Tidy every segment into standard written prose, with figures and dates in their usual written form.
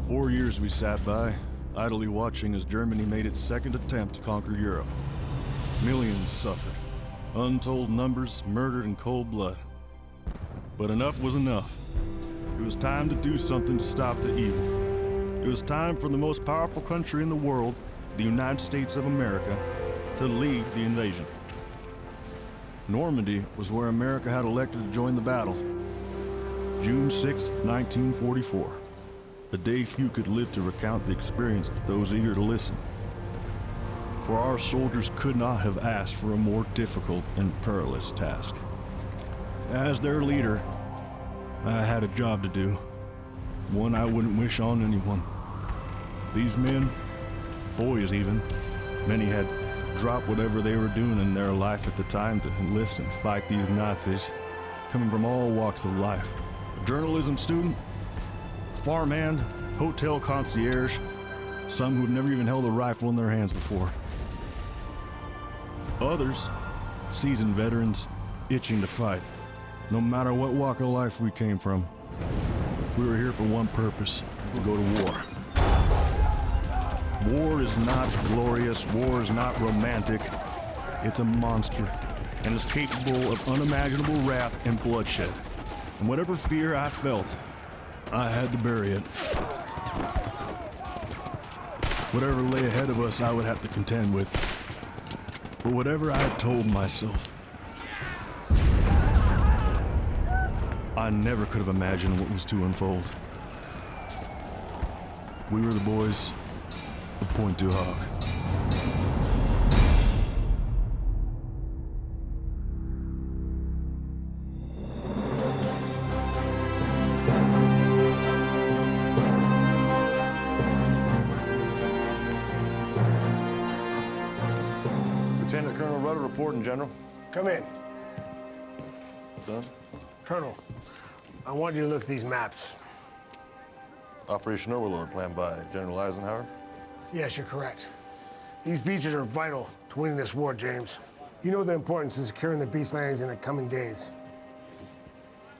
4 years we sat by, idly watching as Germany made its second attempt to conquer Europe. Millions suffered, untold numbers murdered in cold blood. But enough was enough. It was time to do something to stop the evil. It was time for the most powerful country in the world, the United States of America, to lead the invasion. Normandy was where America had elected to join the battle. June 6, 1944. A day few could live to recount the experience to those eager to listen. For our soldiers could not have asked for a more difficult and perilous task. As their leader, I had a job to do, one I wouldn't wish on anyone. These men, boys even, many had dropped whatever they were doing in their life at the time to enlist and fight these Nazis, coming from all walks of life. A journalism student, farmhand, hotel concierge, some who've never even held a rifle in their hands before. Others, seasoned veterans, itching to fight. No matter what walk of life we came from, we were here for one purpose: to go to war. War is not glorious, war is not romantic. It's a monster, and is capable of unimaginable wrath and bloodshed. And whatever fear I felt, I had to bury it. Whatever lay ahead of us, I would have to contend with. But whatever I had told myself, I never could have imagined what was to unfold. We were the boys of Pointe du Hoc. Lieutenant Colonel Rudder reporting, General. Come in. Son? Colonel, I want you to look at these maps. Operation Overlord planned by General Eisenhower. Yes, you're correct. These beaches are vital to winning this war, James. You know the importance of securing the beach landings in the coming days.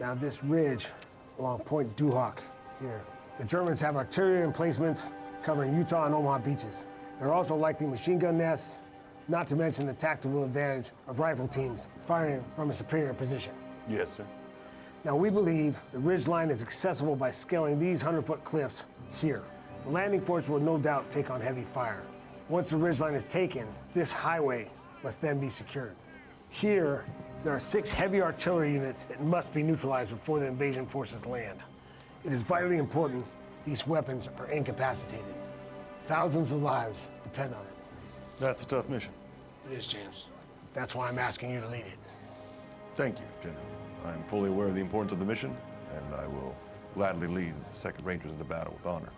Now, this ridge along Pointe du Hoc here, the Germans have artillery emplacements covering Utah and Omaha beaches. There are also likely machine gun nests, not to mention the tactical advantage of rifle teams firing from a superior position. Yes, sir. Now, we believe the ridge line is accessible by scaling these 100-foot cliffs here. The landing force will no doubt take on heavy fire. Once the ridge line is taken, this highway must then be secured. Here, there are 6 heavy artillery units that must be neutralized before the invasion forces land. It is vitally important these weapons are incapacitated. Thousands of lives depend on it. That's a tough mission. It is, James. That's why I'm asking you to lead it. Thank you, General. I'm fully aware of the importance of the mission, and I will gladly lead the 2nd Rangers into battle with honor.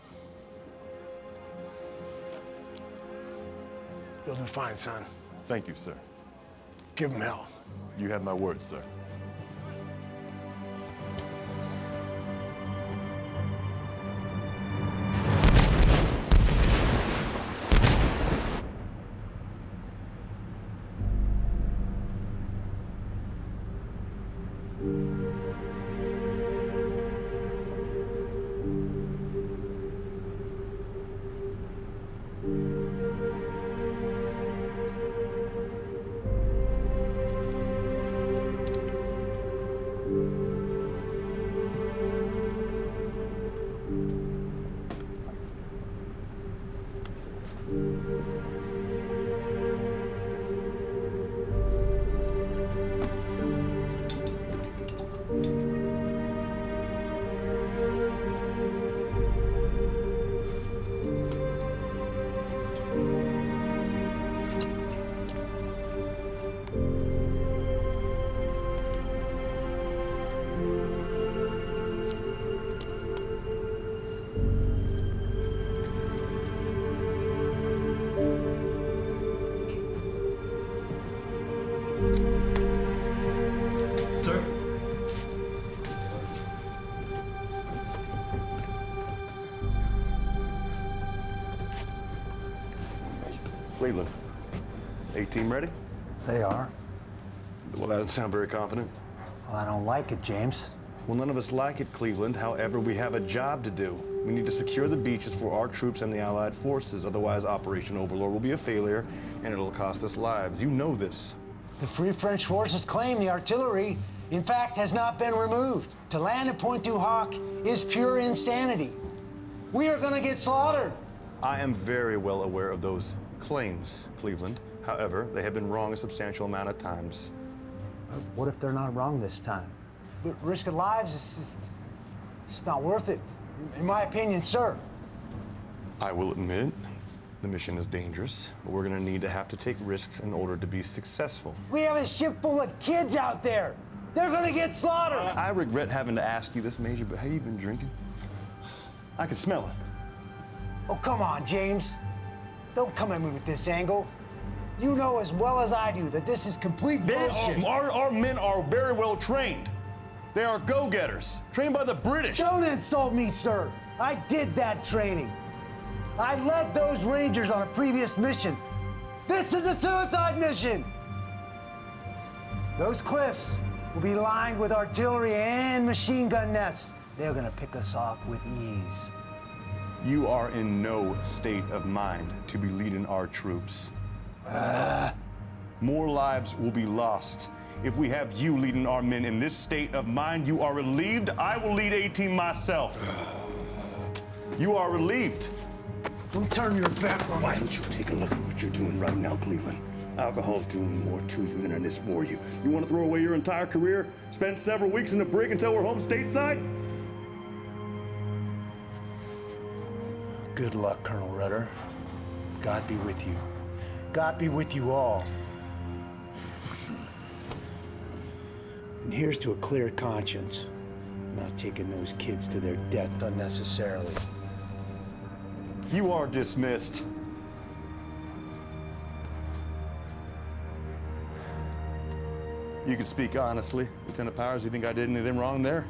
You'll do fine, son. Thank you, sir. Give them hell. You have my word, sir. Sir? Cleveland, is the A-team ready? They are. Well, that doesn't sound very confident. Well, I don't like it, James. Well, none of us like it, Cleveland. However, we have a job to do. We need to secure the beaches for our troops and the Allied forces. Otherwise, Operation Overlord will be a failure, and it'll cost us lives. You know this. The Free French forces claim the artillery, in fact, has not been removed. To land at Pointe du Hoc is pure insanity. We are going to get slaughtered. I am very well aware of those claims, Cleveland. However, they have been wrong a substantial amount of times. What if they're not wrong this time? The risk of lives it's not worth it, in my opinion, sir. I will admit, the mission is dangerous, but we're gonna need to have to take risks in order to be successful. We have a ship full of kids out there. They're gonna get slaughtered. I regret having to ask you this, Major, but have you been drinking? I can smell it. Oh, come on, James. Don't come at me with this angle. You know as well as I do that this is complete bullshit. Our men are very well trained. They are go-getters, trained by the British. Don't insult me, sir. I did that training. I led those Rangers on a previous mission. This is a suicide mission. Those cliffs will be lined with artillery and machine gun nests. They're gonna pick us off with ease. You are in no state of mind to be leading our troops. More lives will be lost if we have you leading our men in this state of mind. You are relieved. I will lead A-Team myself. You are relieved. Don't turn your back on Why don't you take a look at what you're doing right now, Cleveland? Alcohol's doing more to you than it is for you. You want to throw away your entire career, spend several weeks in the brig until we're home stateside? Good luck, Colonel Rudder. God be with you. God be with you all. And here's to a clear conscience. Not taking those kids to their death unnecessarily. You are dismissed. You can speak honestly, Lieutenant Powers. You think I did anything wrong there?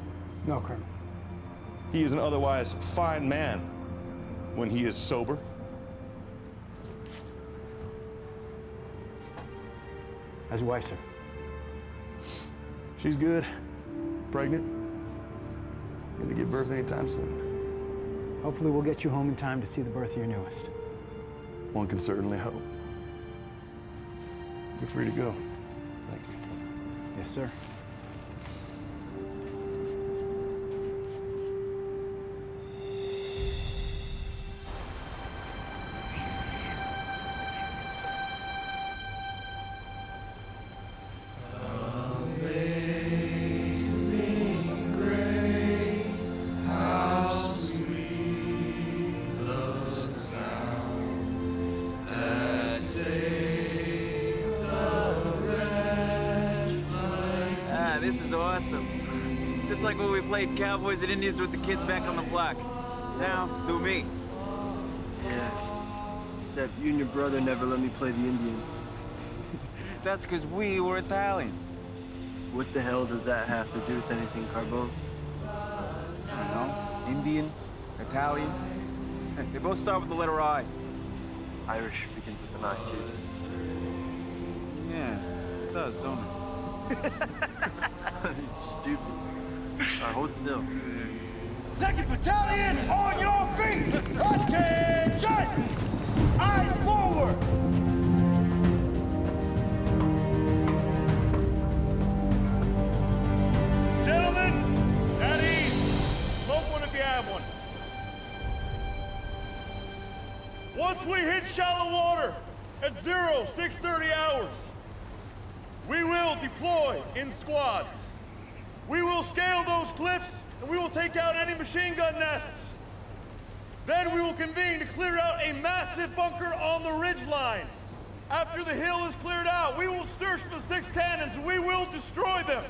No, Colonel. He is an otherwise fine man when he is sober. How's your wife, sir? She's good. Pregnant. Gonna give birth anytime soon. Hopefully we'll get you home in time to see the birth of your newest. One can certainly hope. You're free to go. Thank you. Yes, sir. This is awesome. Just like when we played Cowboys and Indians with the kids back on the block. Now, do me. Yeah. Except you and your brother never let me play the Indian. That's because we were Italian. What the hell does that have to do with anything, Carbo? I don't know. Indian, Italian. They both start with the letter I. Irish begins with an I, too. Yeah, it does, don't it? It's stupid. Alright, hold still. 2nd Battalion, on your feet! Attention! Eyes forward! Gentlemen, at ease. Smoke one if you have one. Once we hit shallow water at 0630 hours, we will deploy in squads. We will scale those cliffs and we will take out any machine gun nests. Then we will convene to clear out a massive bunker on the ridge line. After the hill is cleared out, we will search for the 6 cannons and we will destroy them.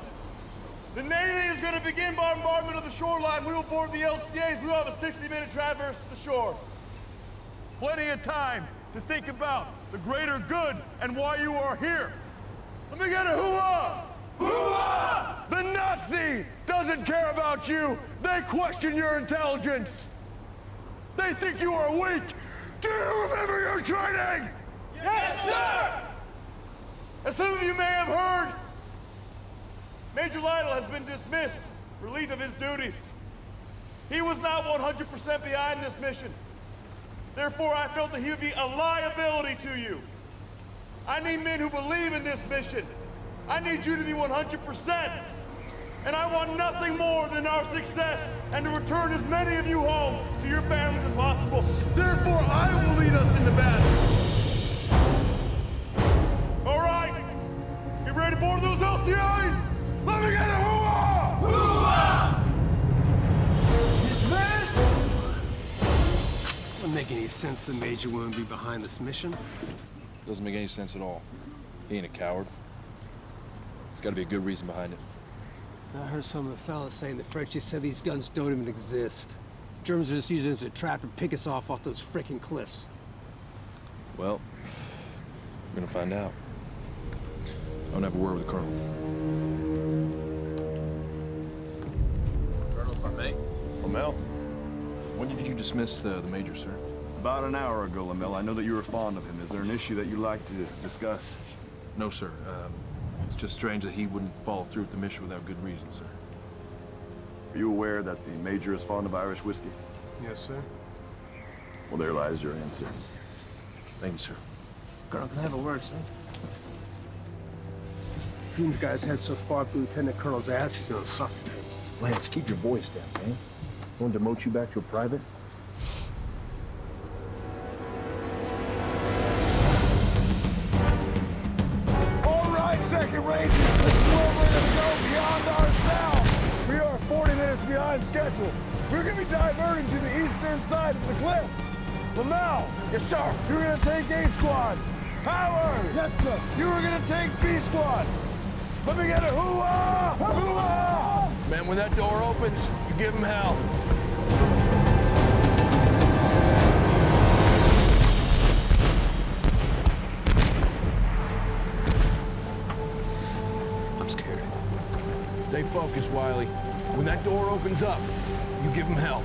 The Navy is going to begin bombardment of the shoreline. We will board the LCAs. We will have a 60-minute traverse to the shore. Plenty of time to think about the greater good and why you are here. Let me get a hoo-ah! Hoo-ah! The Nazi doesn't care about you. They question your intelligence. They think you are weak. Do you remember your training? Yes, sir! As some of you may have heard, Major Lytle has been dismissed relieved of his duties. He was not 100% behind this mission. Therefore, I felt that he would be a liability to you. I need men who believe in this mission. I need you to be 100%. And I want nothing more than our success and to return as many of you home to your families as possible. Therefore, I will lead us into battle. All right. Get ready to board those LCIs. Let me get a hoo-ah! Hoo-ah! Doesn't make any sense the Major wouldn't be behind this mission. Doesn't make any sense at all. He ain't a coward. There's got to be a good reason behind it. I heard some of the fellas saying the French just said these guns don't even exist. Germans are just using it as a trap to pick us off those frickin' cliffs. Well, we're gonna find out. I'm gonna have a word with the Colonel. Colonel, if I may. Lamel? When did you dismiss the Major, sir? About an hour ago, Lamel. I know that you were fond of him. Is there an issue that you'd like to discuss? No, sir. It's just strange that he wouldn't follow through with the mission without good reason, sir. Are you aware that the Major is fond of Irish whiskey? Yes, sir. Well, there lies your answer. Thank you, sir. Colonel, can I have a word, sir? These guys head so far up the Lieutenant Colonel's ass, he's gonna suffocate. Lance, keep your voice down, man. Want to demote you back to a private? All right, Second Rangers, this is where we're gonna go beyond ourselves. We are 40 minutes behind schedule. We're gonna be diverting to the eastern side of the cliff. Lamel. Yes, sir. You're gonna take A Squad. Howard. Yes, sir. You are gonna take B Squad. Let me get a hoo-ah! Hoo-ah! Man, when that door opens, you give him hell. I'm scared. Stay focused, Wiley. When that door opens up, you give him hell.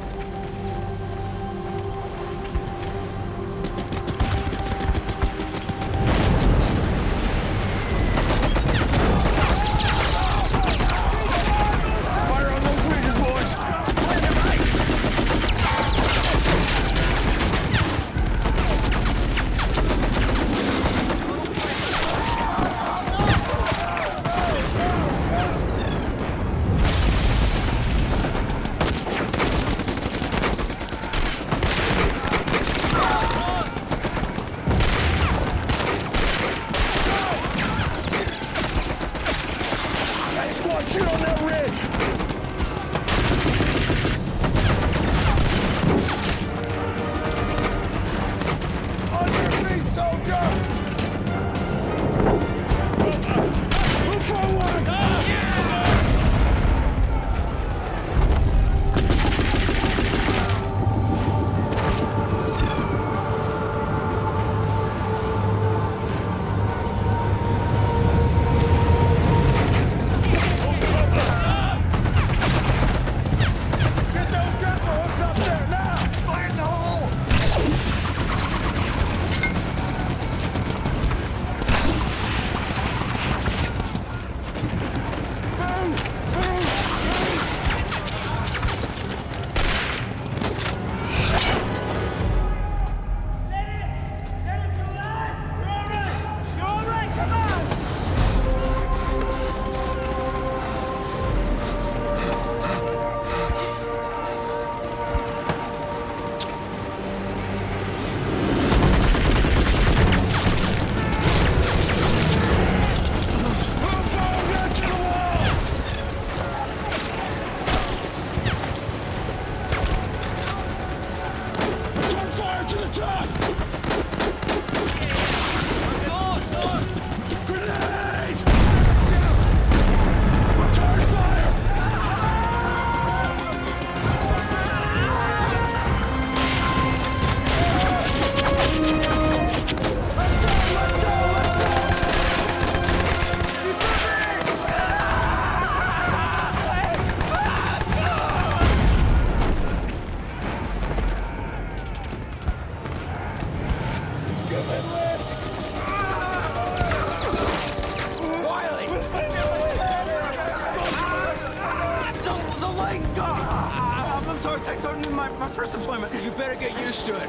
Thanks, God! I'm sorry, thanks. My first deployment. You better get used to it.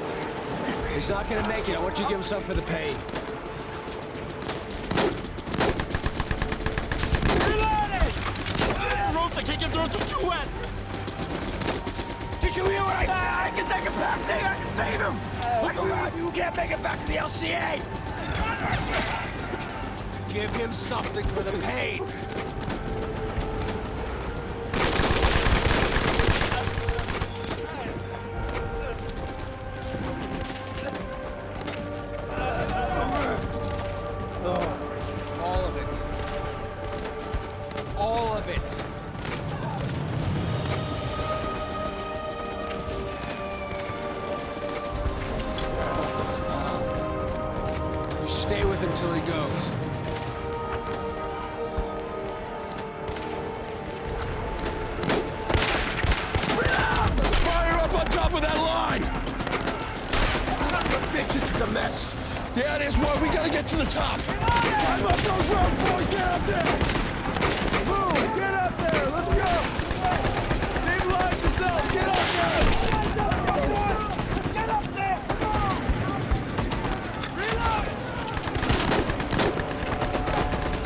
He's not gonna make it. I want you to give him something for the pain. The ropes, I can't get through, it's too wet! Did you hear what I said? I can take him back there, I can save him! You can't make it back to the LCA! Give him something for the pain. All of it. All of it. You stay with him till he goes. Fire up on top of that line! Bitch, this is a mess. Yeah, it is. Well, we gotta get to the top. Climb up those ropes, boys. Get up there. Boom! Get up there! Let's go! Stabilize yourself! Get up there! Get up there! Come on! Reload!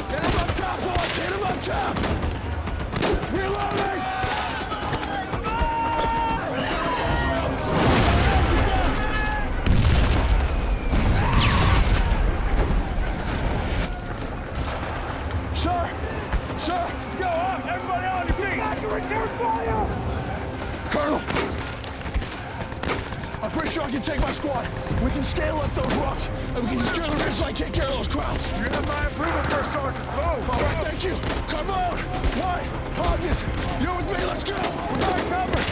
Get him up top, boys! Hit him up top! Reloading! Sir! Go up! Everybody on your feet! Back to return fire! Colonel! I'm pretty sure I can take my squad. We can scale up those rocks, and we can secure the ridgeline, take care of those crowds. You have my approval, First Sergeant. Move! All right, thank you. Come on! White, Hodges, you with me? Let's go! Provide cover!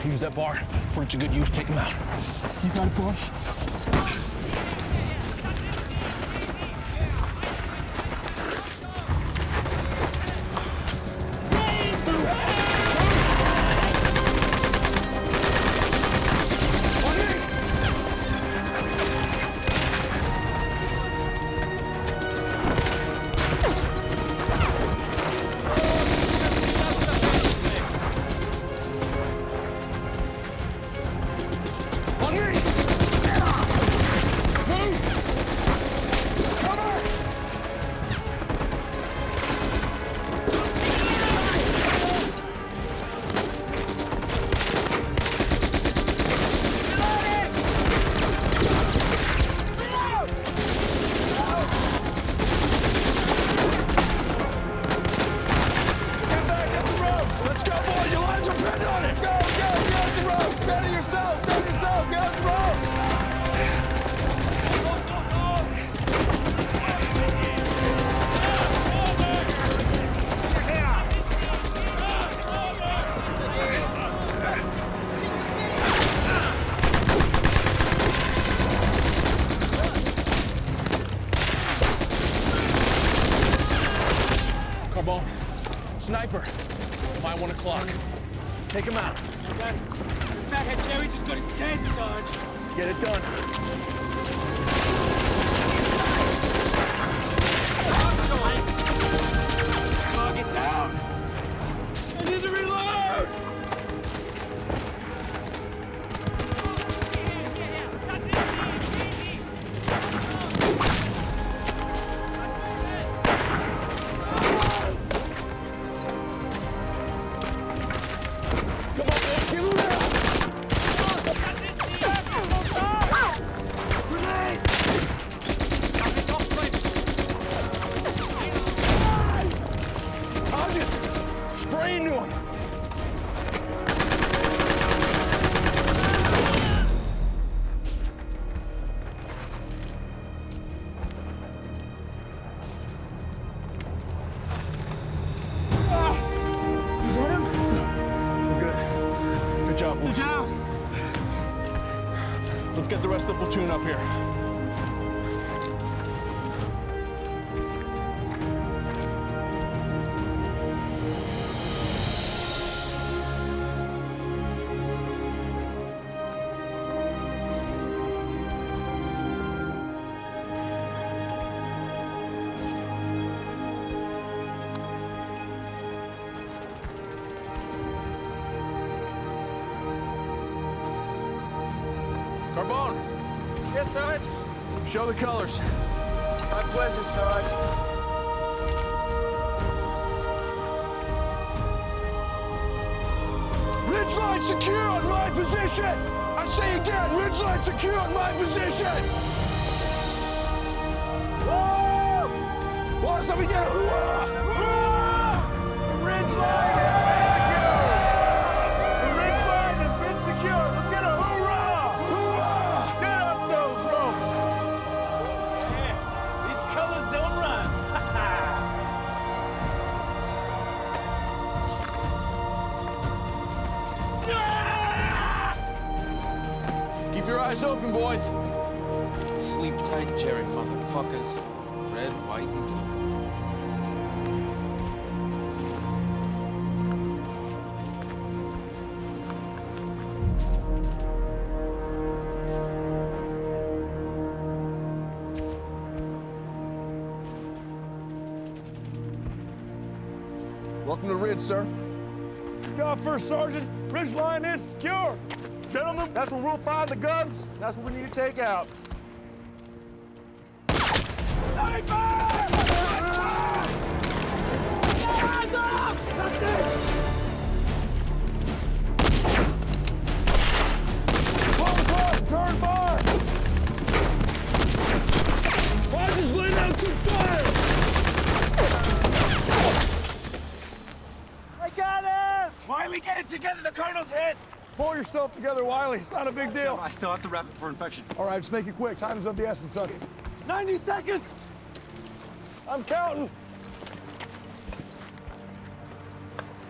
Use that bar. Put it to good use. Take him out. You got it, boss? Sniper. My 1 o'clock. Take him out. Fathead Jerry just got his 10, Sarge. Get it done. Target down. I need to reload. Come on, man. Get him out. Let's get the rest of the platoon up here. Carbone! Yes, Sarge? Show the colors. My pleasure, Sarge. Ridgeline secure on my position! I say again, ridgeline secure on my position! Woo! Boys, let me get a hoorah! Hoorah! The ridgeline is secure! The ridgeline has been secured! Let's get a hoorah! Hoorah! Get up those ropes! Yeah, these colors don't run. Keep your eyes open, boys. Sleep tight, Jerry, motherfuckers. Red, white, and blue. Welcome to Ridge, sir. Good job, First Sergeant. Ridge line is secure. Gentlemen, that's where we'll find the guns. That's what we need to take out. Turn fire! Rogers, lay down some fire! I got him! Wiley, get it together, the Colonel's hit! Pull yourself together, Wiley. It's not a big deal. I still have to wrap it for infection. All right, just make it quick. Time is of the essence, son. 90 seconds! I'm counting.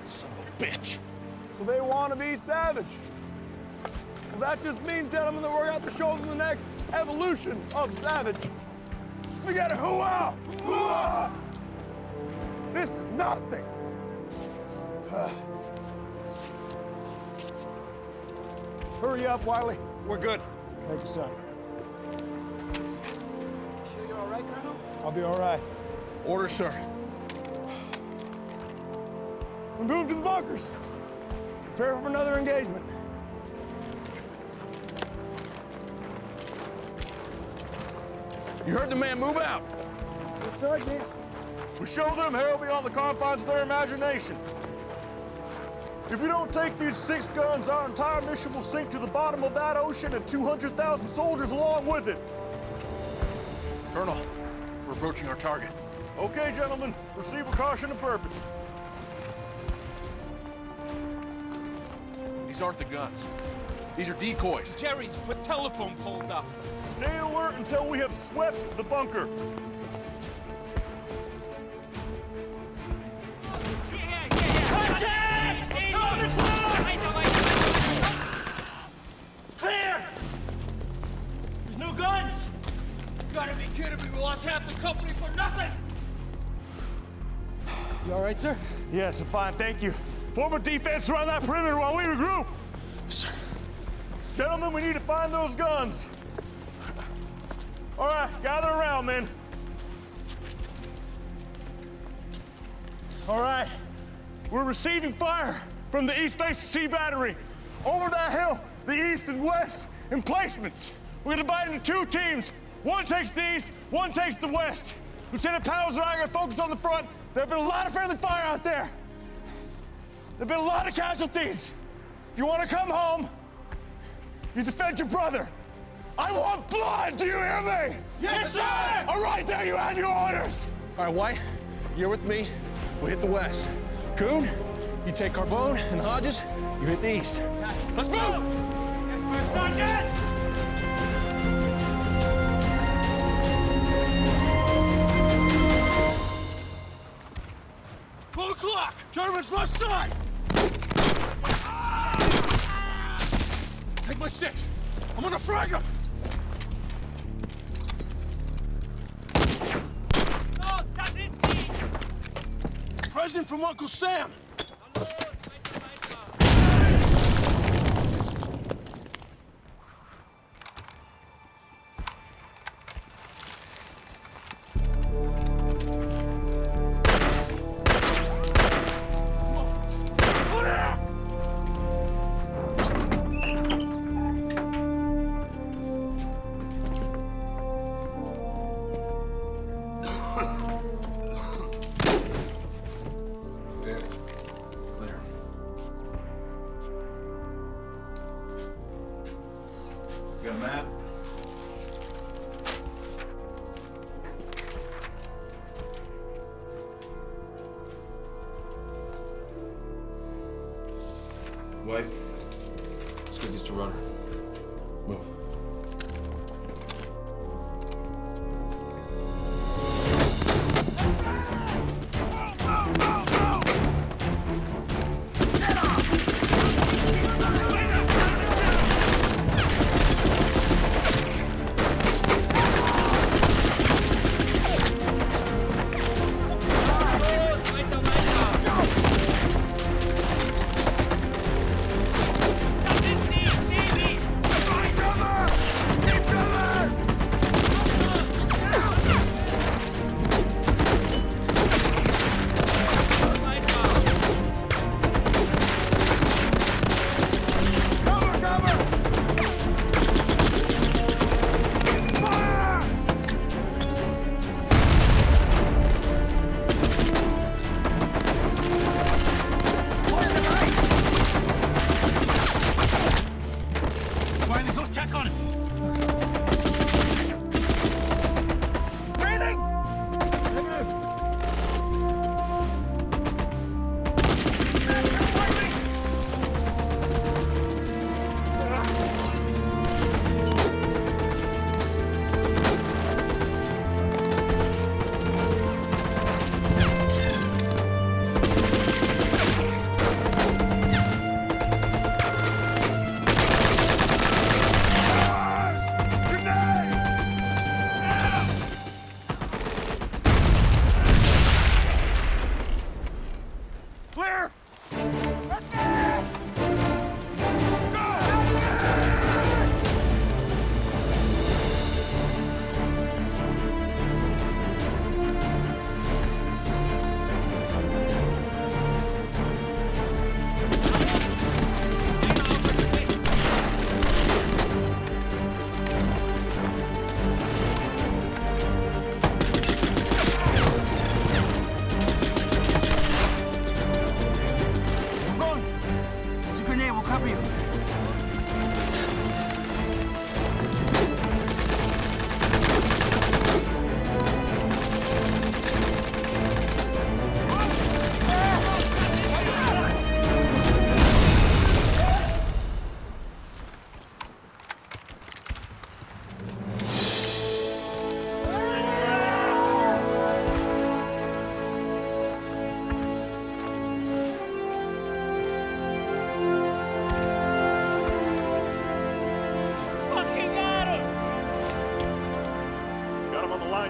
Son of a bitch. Well, they want to be savage. Well, that just means, gentlemen, that we're out to show them the next evolution of savage. We got a hoo-ah! Hoo-ah! This is nothing. Hurry up, Wiley. We're good. Thank you, son. Sure you're all right, Colonel? I'll be all right. Order, sir. We move to the bunkers. Prepare for another engagement. You heard the man. Move out. Yes, Sergeant. We show them hell beyond the confines of their imagination. If we don't take these 6 guns, our entire mission will sink to the bottom of that ocean and 200,000 soldiers along with it. Colonel, we're approaching our target. Okay, gentlemen, proceed with caution and purpose. These aren't the guns. These are decoys. Jerry's put telephone poles up. Stay alert until we have swept the bunker. Clear! There's no guns! You gotta be kidding me, we lost half the company for nothing! You all right, sir? Yes, I'm fine, thank you. Form a defense around that perimeter while we regroup. Sir. Gentlemen, we need to find those guns. All right, gather around, men. All right, we're receiving fire from the East Base Sea Battery. Over that hill, the east and west emplacements. We're divided into 2 teams. One takes the east, one takes the west. Lieutenant Powers and I are gonna focus on the front. There have been a lot of friendly fire out there. There have been a lot of casualties. If you want to come home, you defend your brother. I want blood, do you hear me? Yes, sir! All right, there you have your orders. All right, White, you're with me. We hit the west. Coon, you take Carbone, and Hodges, you hit the east. Let's move! Yes, First Sergeant! 12 o'clock! German's left side! Take my 6. I'm gonna frag him! Present from Uncle Sam! Got a map? White, let's get these to Rudder. Move.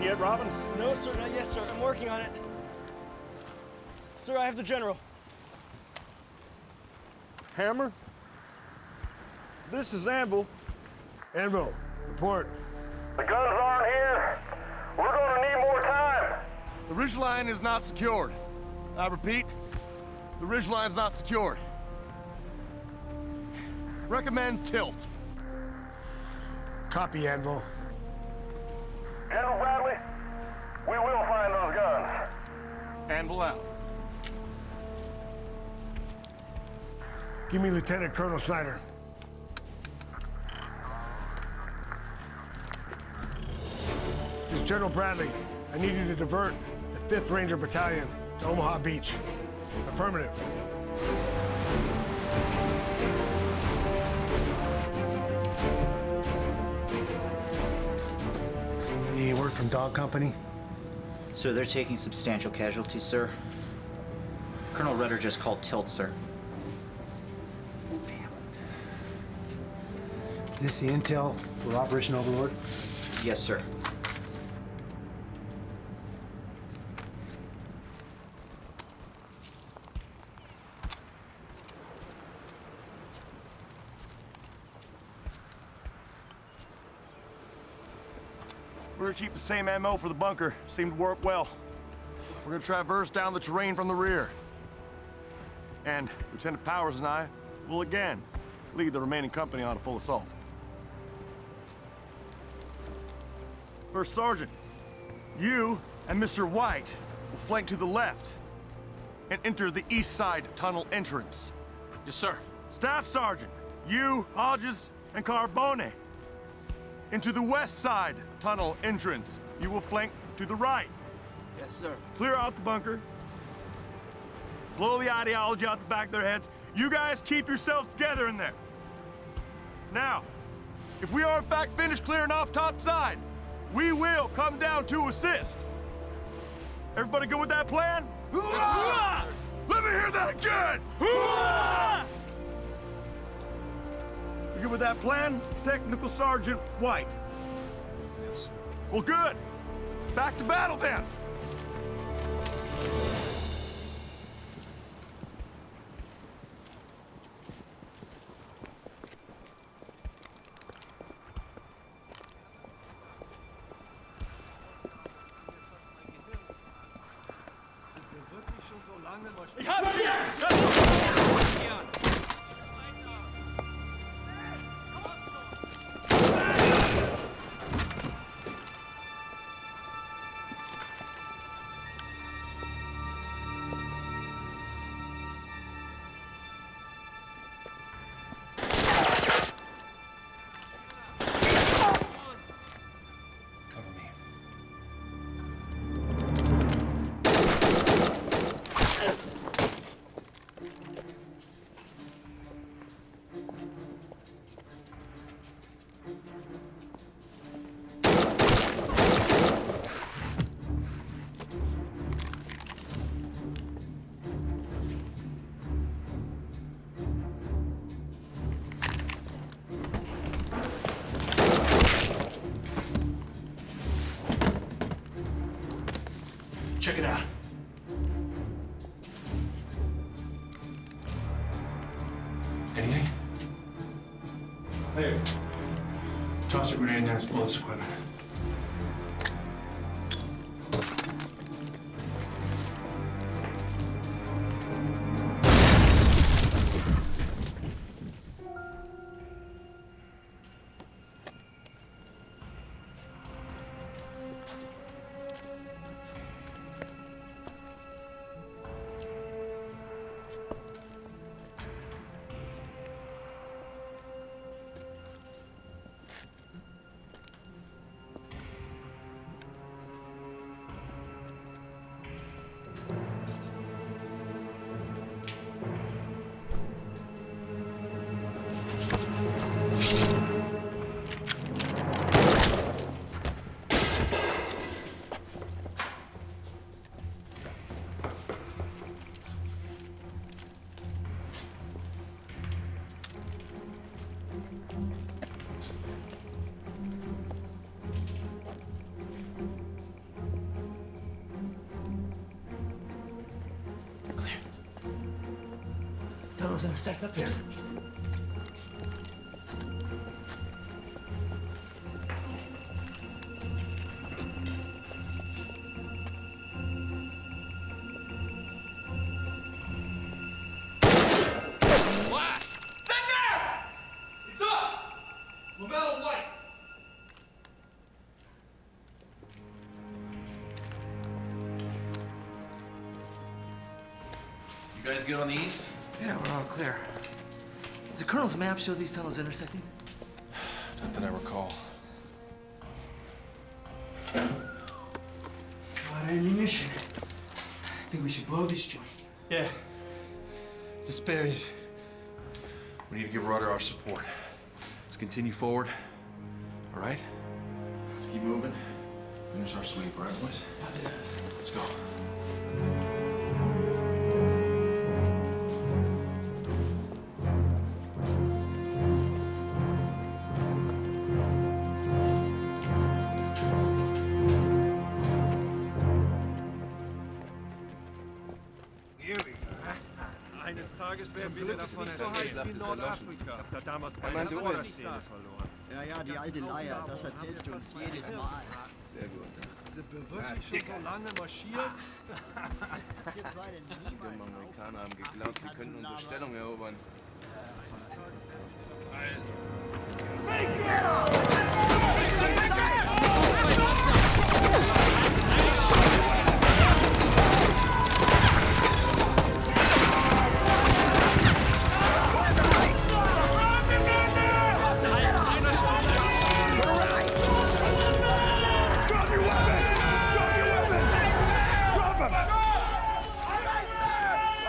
Yet, Robbins? No, sir, not yet, sir. I'm working on it. Sir, I have the general. Hammer? This is Anvil. Anvil, report. The guns aren't here. We're gonna need more time. The ridgeline is not secured. I repeat, the ridgeline's not secured. Recommend tilt. Copy, Anvil. General Bradley, we will find those guns. Anvil out. Give me Lieutenant Colonel Schneider. This is General Bradley. I need you to divert the 5th Ranger Battalion to Omaha Beach. Affirmative. Any word from Dog Company? Sir, they're taking substantial casualties, sir. Colonel Rudder just called tilt, sir. This the intel for Operation Overlord? Yes, sir. We're gonna keep the same MO for the bunker. Seemed to work well. We're gonna traverse down the terrain from the rear. And Lieutenant Powers and I will again lead the remaining company on a full assault. First Sergeant, you and Mr. White will flank to the left and enter the east side tunnel entrance. Yes, sir. Staff Sergeant, you, Hodges, and Carbone into the west side tunnel entrance. You will flank to the right. Yes, sir. Clear out the bunker. Blow the ideology out the back of their heads. You guys keep yourselves together in there. Now, if we are in fact finished clearing off top side, we will come down to assist. Everybody good with that plan? Hoorah! Let me hear that again! Hoorah! You good with that plan, Technical Sergeant White? Yes. Well, good. Back to battle then. Ich hab sie jetzt! Check it out. Anything? Clear. Toss a grenade in there and blow this equipment. Tunnels intersect up here. It's us! LaMelo White! You guys good on the east? Yeah, we're all clear. Does the Colonel's map show these tunnels intersecting? Not that I recall. It's a lot of ammunition. I think we should blow this joint. Yeah. Just bury it. We need to give Rudder our support. Let's continue forward. All right? Let's keep moving. Finish our sweep, all right, boys? Let's go. Tages werden wieder davon erzählen. Ich hab da damals bei der Zähne verloren. Ja, die alte Leier, das erzählst du uns jedes Mal. Sehr gut. Sind wir wirklich schon so lange marschiert? Ihr zwei denn Die dummen Amerikaner haben geglaubt, sie könnten unsere Stellung erobern.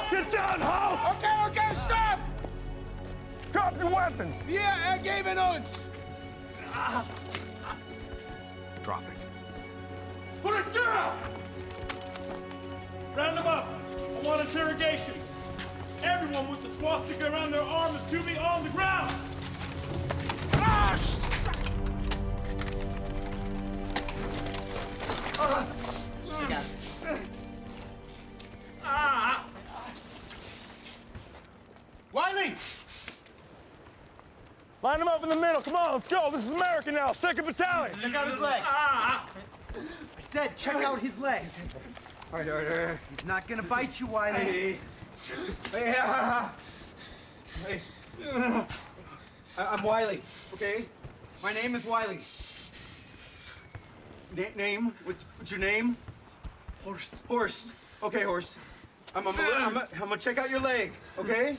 Get down, Hal! Okay, stop! Drop your weapons! Wir ergeben uns! Drop it. Put it down! Round them up. I want interrogations. Everyone with the swastika around their arm is to be on the ground. Wiley! Line them up in the middle. Come on, let's go. This is America now. Second battalion. Check out his leg. I said check out his leg. All right. He's not gonna bite you, Wiley. Hey, I'm Wiley, okay? My name is Wiley. Name? What's your name? Horst. Horst. Okay, Horst. I'm gonna check out your leg, okay?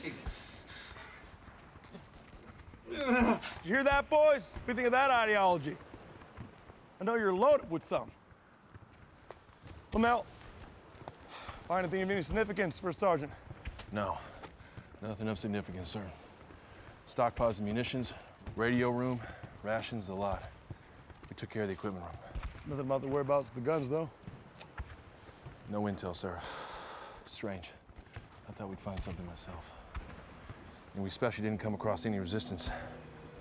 You hear that, boys? What do you think of that ideology? I know you're loaded with some. Lamel, find anything of any significance for a sergeant? No, nothing of significance, sir. Stockpiles of munitions, radio room, rations, the lot. We took care of the equipment room. Nothing about the whereabouts of the guns, though. No intel, sir. Strange. I thought we'd find something myself. And we especially didn't come across any resistance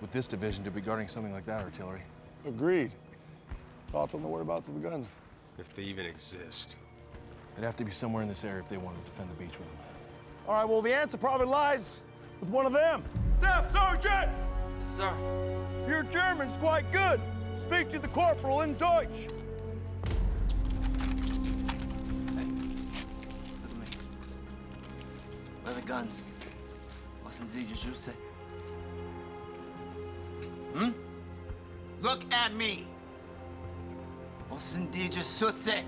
with this division to be guarding something like that artillery. Agreed. Thoughts on the whereabouts of the guns? If they even exist. They'd have to be somewhere in this area if they wanted to defend the beach with them. All right, well, the answer probably lies with one of them. Staff Sergeant! Yes, sir. Your German's quite good. Speak to the corporal in Deutsch. Where are the guns? Wasn't sie Geschütze? Look at me! Was sind die Geschütze?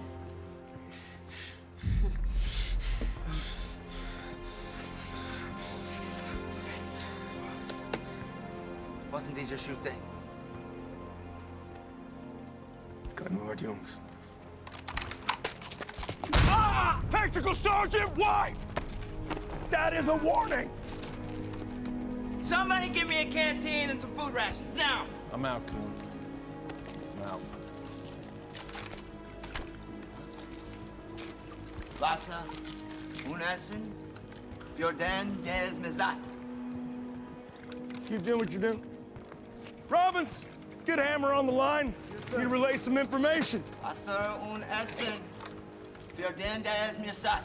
Was sind die Geschütze? Kein Wort, Jungs. Ah! Tactical Sergeant, why? That is a warning! Somebody give me a canteen and some food rations, now! I'm out, Coon. I'm out. Wasser, Unessen, für den des Mesat. Keep doing what you're doing. Robbins, get Hammer on the line. Yes, you relay some information. Wasser und Essen für den des Mesat.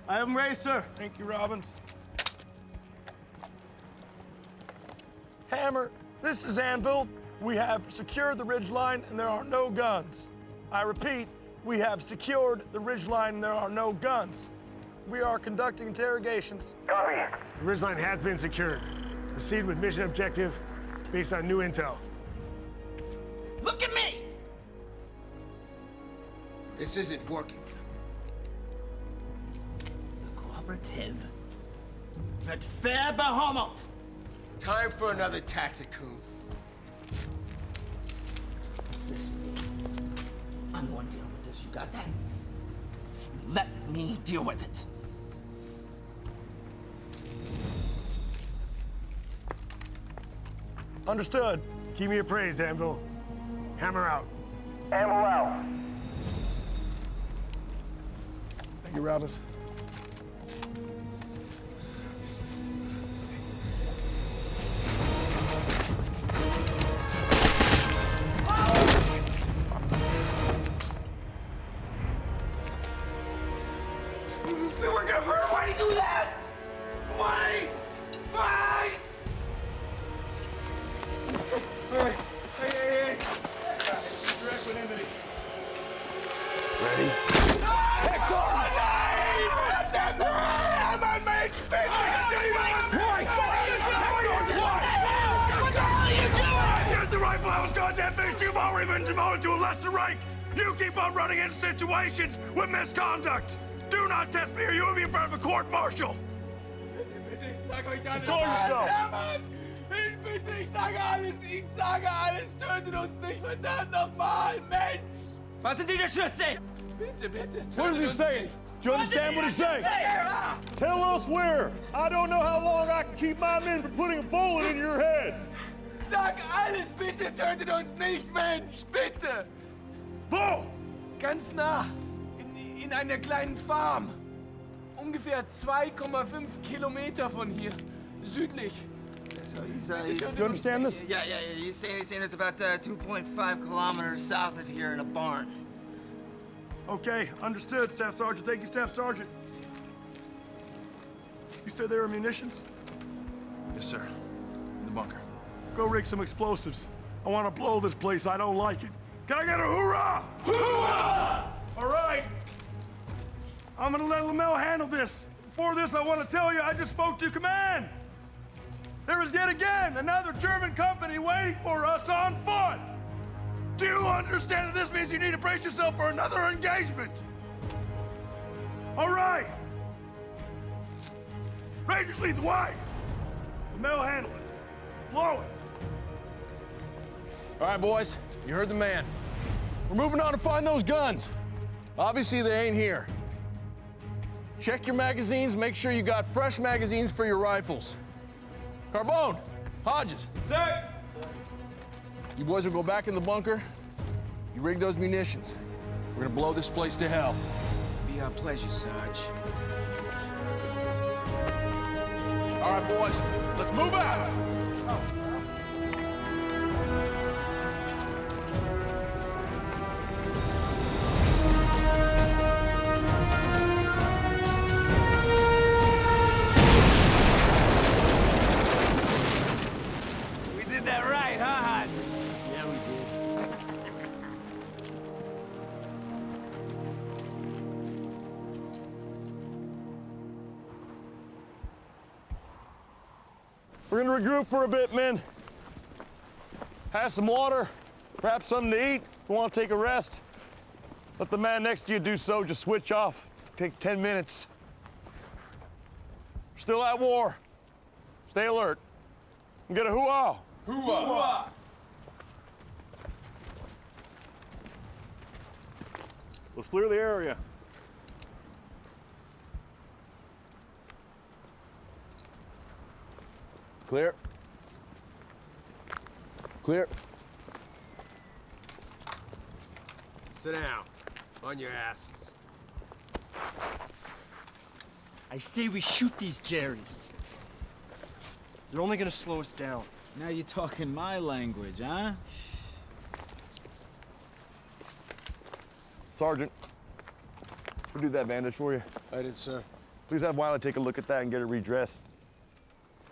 I have him raised, sir. Thank you, Robbins. Hammer, this is Anvil. We have secured the ridgeline and there are no guns. I repeat, we have secured the ridgeline and there are no guns. We are conducting interrogations. Copy. The ridgeline has been secured. Proceed with mission objective based on new intel. Look at me! This isn't working. The cooperative wird verbehommelt. Time for another tactic, Coon. Listen to me. I'm the one dealing with this. You got that? Let me deal with it. Understood. Keep me appraised, Anvil. Hammer out. Anvil out. Thank you, Robbins. We were gonna hurt him. Why'd he do for those goddamn things, you've already been demoted to a lesser rank! You keep on running into situations with misconduct! Do not test me or you will be in front of a court-martial! Control yourself! Ich sage alles, tötet uns nicht, verdammt nochmal, Mensch! Was sind die Geschütze? Bitte, bitte, What does he say? Do you understand what he's saying? Tell us where! I don't know how long I can keep my men from putting a bullet in your head! Sag alles, bitte, tötet uns nicht, Mensch, bitte! Wo? Ganz nah, in einer kleinen Farm. Ungefähr 2,5 Kilometer von hier, südlich. So he's, Do you understand this? Yeah, he's saying it's about 2.5 kilometers south of here in a barn. Okay, understood, Staff Sergeant. Thank you, Staff Sergeant. You said there were munitions? Yes, sir. In the bunker. Go rig some explosives. I want to blow this place. I don't like it. Can I get a hoorah? Hoorah! All right. I'm gonna let Lamel handle this. Before this, I want to tell you, I just spoke to command. There is yet again another German company waiting for us on foot. Do you understand that this means you need to brace yourself for another engagement? All right. Rangers lead the way. Lamel handle it. Blow it. All right, boys, you heard the man. We're moving on to find those guns. Obviously, they ain't here. Check your magazines, make sure you got fresh magazines for your rifles. Carbone, Hodges. Sir! You boys will go back in the bunker. You rig those munitions. We're gonna blow this place to hell. Be our pleasure, Sarge. All right, boys, let's move out. We're gonna regroup for a bit, men. Have some water, perhaps something to eat. If you want to take a rest, let the man next to you do so. Just switch off. Take 10 minutes. We're still at war. Stay alert. And get a hoo-ah. Hoo-ah! Let's clear the area. Clear. Clear. Sit down. On your asses. I say we shoot these Jerrys. They're only gonna slow us down. Now you're talking my language, huh? Sergeant, who did that bandage for you? I did, sir. Please have Wiley take a look at that and get it redressed.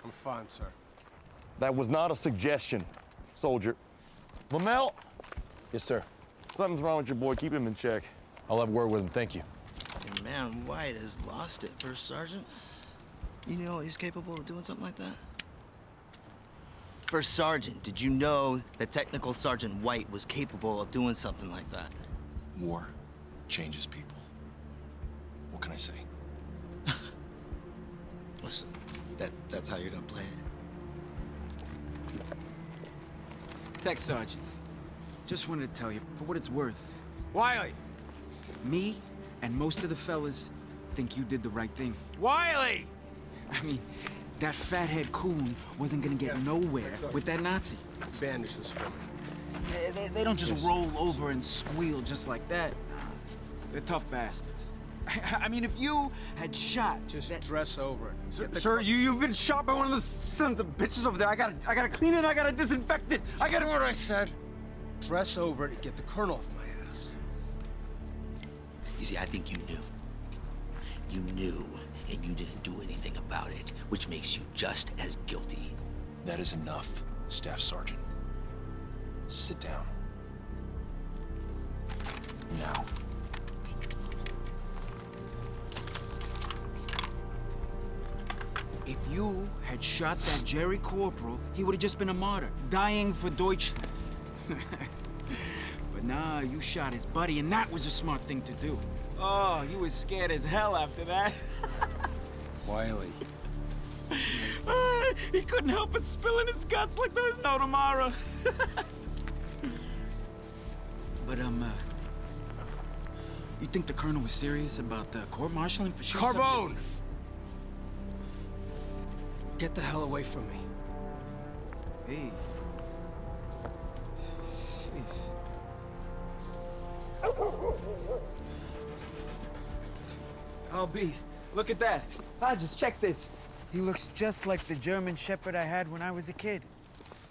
I'm fine, sir. That was not a suggestion, soldier. Lamel? Yes, sir. Something's wrong with your boy. Keep him in check. I'll have word with him, thank you. Your man White has lost it, First Sergeant. You know he's capable of doing something like that? First Sergeant, did you know that Technical Sergeant White was capable of doing something like that? War changes people. What can I say? Listen, that's how you're gonna play it. Tech Sergeant, just wanted to tell you, for what it's worth, Wiley! me and most of the fellas think you did the right thing. Wiley! I mean, that fathead coon wasn't gonna get nowhere with that Nazi. Bandage this for me. They don't just roll over and squeal just like that. They're tough bastards. I mean, if you had shot... Just dress over it. Sir, you've been shot by one of the sons of bitches over there. I gotta clean it, I gotta disinfect it. I gotta... Do what I said. Dress over it and get the colonel off my ass. You see, I think you knew. You knew, and you didn't do anything about it, which makes you just as guilty. That is enough, Staff Sergeant. Sit down. Now. If you had shot that Jerry Corporal, he would have just been a martyr, dying for Deutschland. But nah, you shot his buddy, and that was a smart thing to do. Oh, he was scared as hell after that. Wiley. He couldn't help but spilling his guts like there was no tomorrow. But, you think the colonel was serious about court-martialing for shooting Carbone! Get the hell away from me. Hey. LB, look at that. Just check this. He looks just like the German Shepherd I had when I was a kid.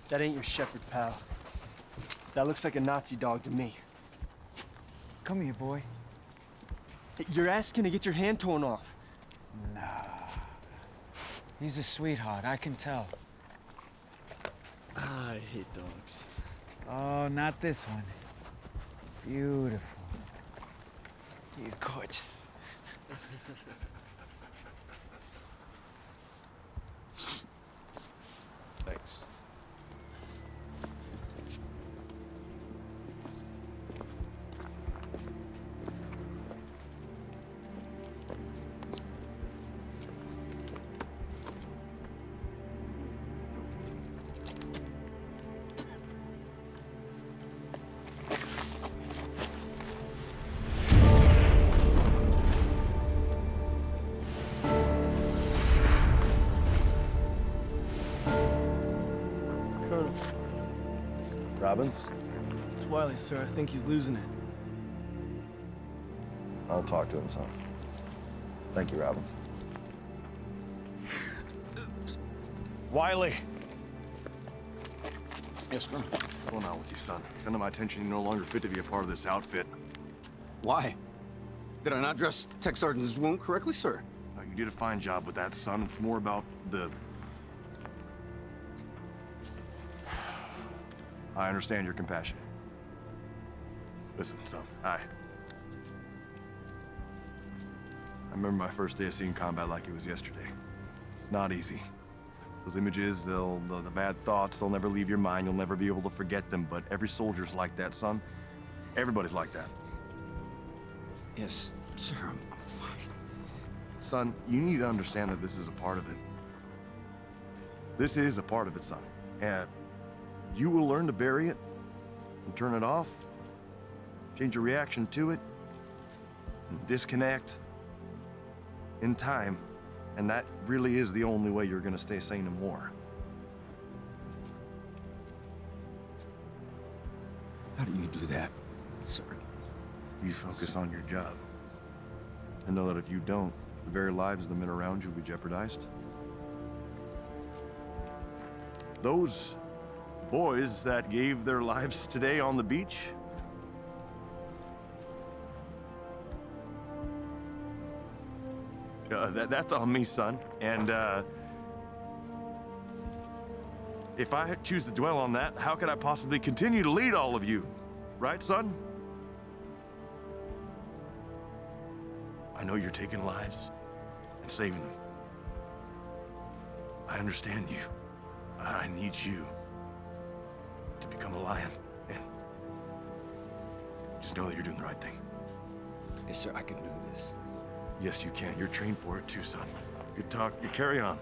That ain't your shepherd, pal. That looks like a Nazi dog to me. Come here, boy. You're asking to get your hand torn off. Nah. He's a sweetheart, I can tell. I hate dogs. Oh, not this one. Beautiful. He's gorgeous. Thanks. Colonel, Robbins? it's Wiley, sir. I think he's losing it. I'll talk to him, son. Thank you, Robbins. Wiley! Yes, Colonel. What's going on with you, son? It's come to my attention you're no longer fit to be a part of this outfit. Why? Did I not dress Tech Sergeant wound correctly, sir? You did a fine job with that, son. It's more about the... I understand you're compassionate. Listen, son, I remember my first day of seeing combat like it was yesterday. It's not easy. Those images, the bad thoughts, they'll never leave your mind. You'll never be able to forget them, but every soldier's like that, son. Everybody's like that. Yes, sir, I'm fine. Son, you need to understand that this is a part of it. This is a part of it, son. And you will learn to bury it and turn it off, change your reaction to it, and disconnect in time. And that really is the only way you're gonna stay sane in war. How do you do that, sir? You focus on your job. And know that if you don't, the very lives of the men around you will be jeopardized. Those boys that gave their lives today on the beach, that's on me, son. And if I choose to dwell on that, how could I possibly continue to lead all of you? Right, son? I know you're taking lives and saving them. I understand you. I need you to become a lion, and just know that you're doing the right thing. Yes, sir, I can do this. Yes, you can. You're trained for it too, son. Good talk. You carry on.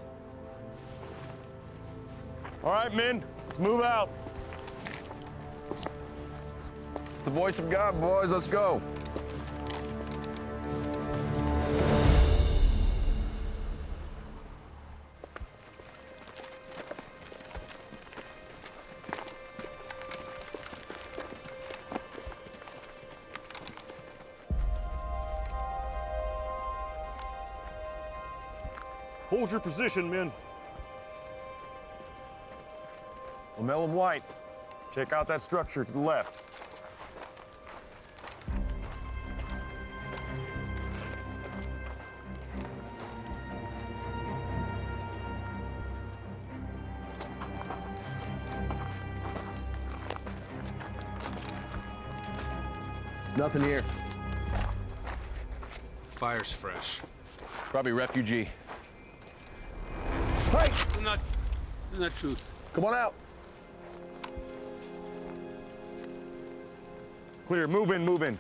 All right, men, let's move out. It's the voice of God, boys. Let's go. Hold your position, men. Lamell and White, check out that structure to the left. Nothing here. Fire's fresh. Probably refugee. Hey! Not true. Come on out. Clear, move in, move in.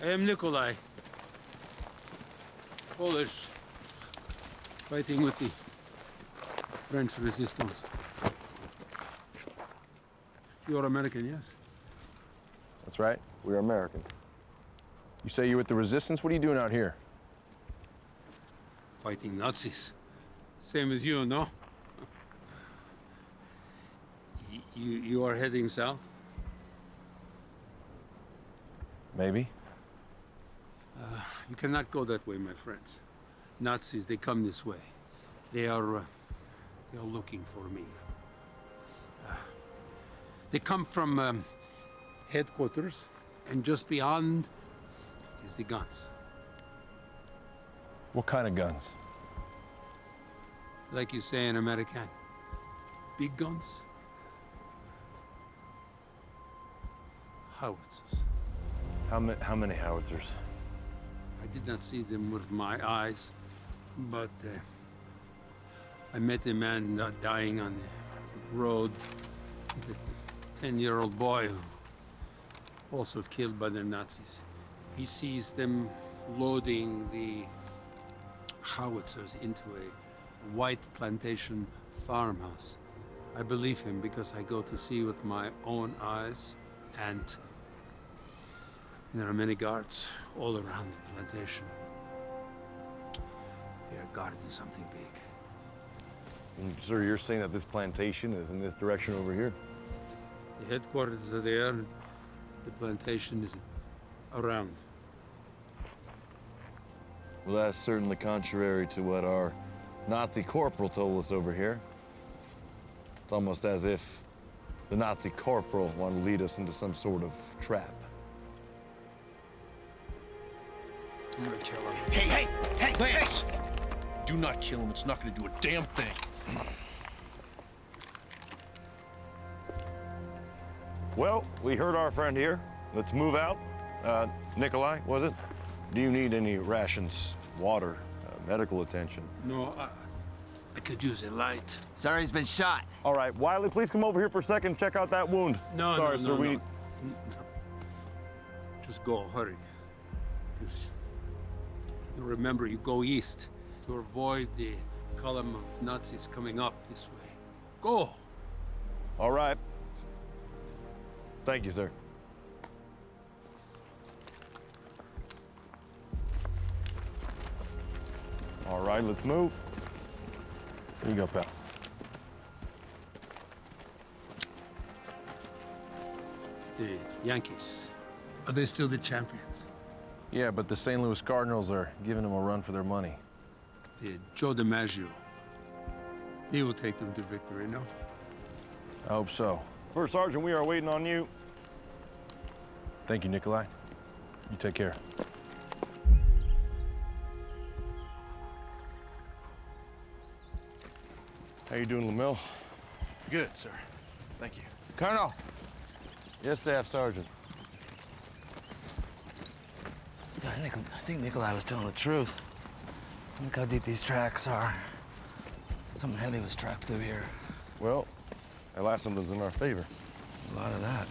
I am Nikolai. Polish. Fighting with the French resistance. You're American, yes? That's right. We're Americans. You say you're with the resistance? What are you doing out here? Fighting Nazis. Same as you, no? You are heading south? Maybe. You cannot go that way, my friends. Nazis, they come this way. They are looking for me. They come from headquarters, and just beyond is the guns. What kind of guns? Like you say in American. Big guns. Howitzers. How many howitzers? I did not see them with my eyes, but I met a man dying on the road, a 10-year-old boy who also killed by the Nazis. He sees them loading the howitzers into a white plantation farmhouse. I believe him because I go to see with my own eyes, and there are many guards all around the plantation. They are guarding something big. And, sir, you're saying that this plantation is in this direction over here? The headquarters are there, the plantation is around. Well, that's certainly contrary to what our Nazi corporal told us over here. It's almost as if the Nazi corporal wanted to lead us into some sort of trap. I'm gonna kill him. Hey, Lance! Do not kill him. It's not gonna do a damn thing. Well, we heard our friend here. Let's move out. Nikolai, was it? Do you need any rations, water, medical attention? No, I could use a light. Sorry, he's been shot. All right, Wiley, please come over here for a second. Check out that wound. No, Sorry, no, sir. no, We no. Just go, hurry. Just remember, you go east to avoid the column of Nazis coming up this way. Go! All right. Thank you, sir. All right, let's move. Here you go, pal. The Yankees. Are they still the champions? Yeah, but the St. Louis Cardinals are giving them a run for their money. Joe DiMaggio. He will take them to victory, no? I hope so. First Sergeant, we are waiting on you. Thank you, Nikolai. You take care. How you doing, LeMille? Good, sir. Thank you. Colonel. Yes, Staff Sergeant. Yeah, I think Nikolai was telling the truth. Look how deep these tracks are. Something heavy was tracked through here. Well, that last one was in our favor. A lot of that.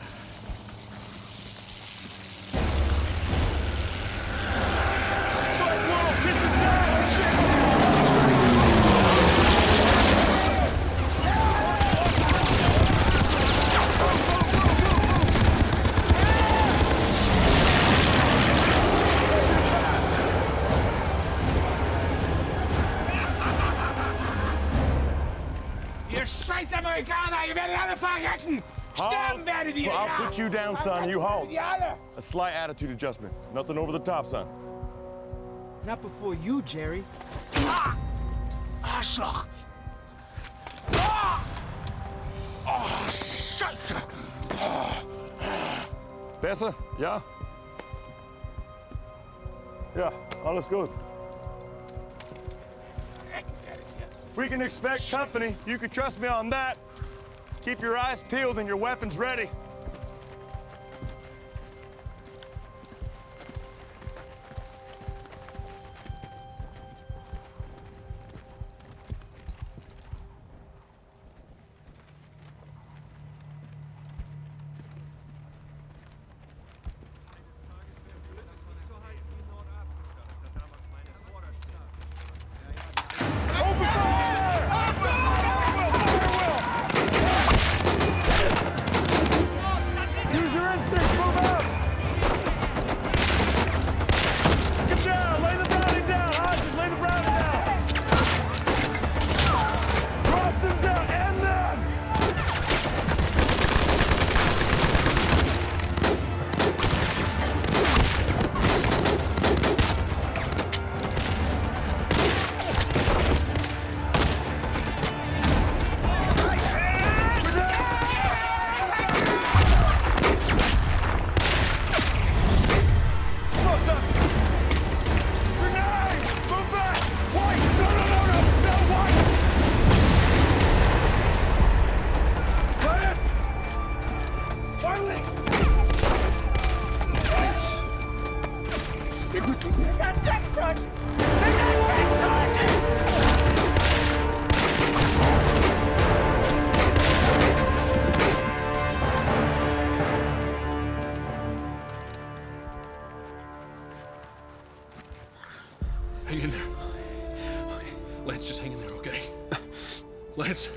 Ihr scheiß Amerikaner, ihr werdet alle verrecken! Sterben werdet ihr! I'll ja. put you down, son. You halt. Ihr alle! A slight attitude adjustment. Nothing over the top, son. Not before you, Jerry. Ah! Arschloch! Ah! Oh, Scheiße! Besser? Ja? Ja, alles gut. We can expect company. You can trust me on that. Keep your eyes peeled and your weapons ready. Lance, just hang in there, okay? Lance.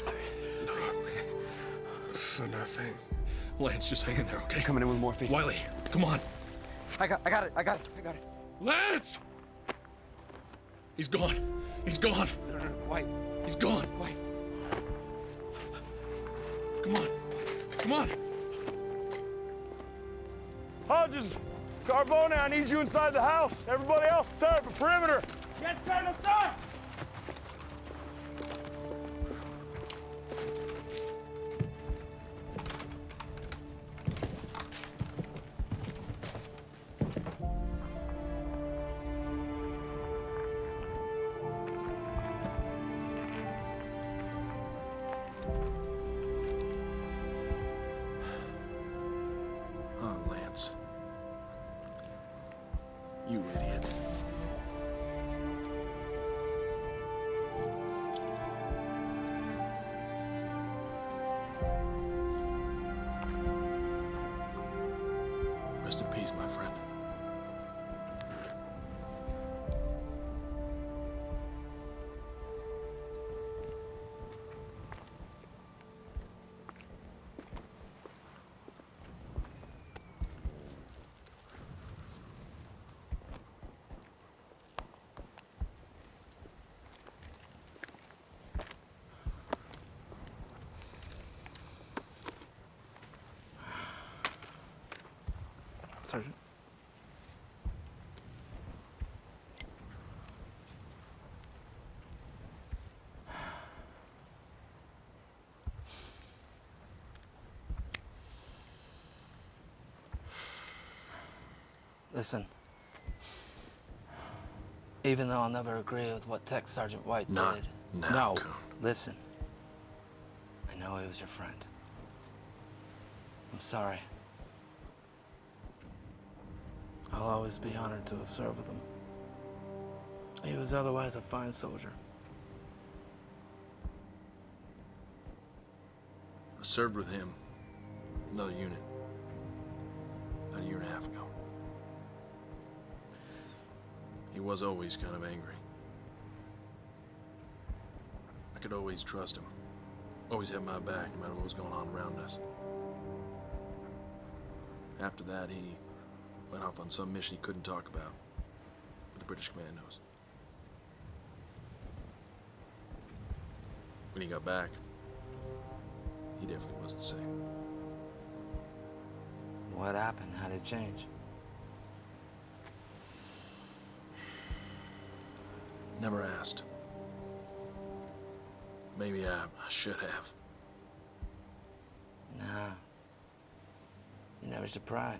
For nothing. Lance, just hang in there, okay? Coming in with morphine. Wiley, come on. I got it. Lance! He's gone. He's gone. No, White. He's gone. White. Come on. Come on. Hodges, Carbone, I need you inside the house. Everybody else, set up a perimeter. Yes, Colonel, sir! Oh, Lance. You idiot. Rest in peace, my friend. Sergeant. Listen. Even though I'll never agree with what Tech Sergeant White Not did. now, No, Coon. listen. I know he was your friend. I'm sorry. I'll always be honored to have served with him. He was otherwise a fine soldier. I served with him. Another unit. About a year and a half ago. He was always kind of angry. I could always trust him. Always had my back, no matter what was going on around us. After that, he went off on some mission he couldn't talk about with the British commandos. When he got back, he definitely wasn't the same. What happened? How did it change? Never asked. Maybe I should have. Nah. You never should pry.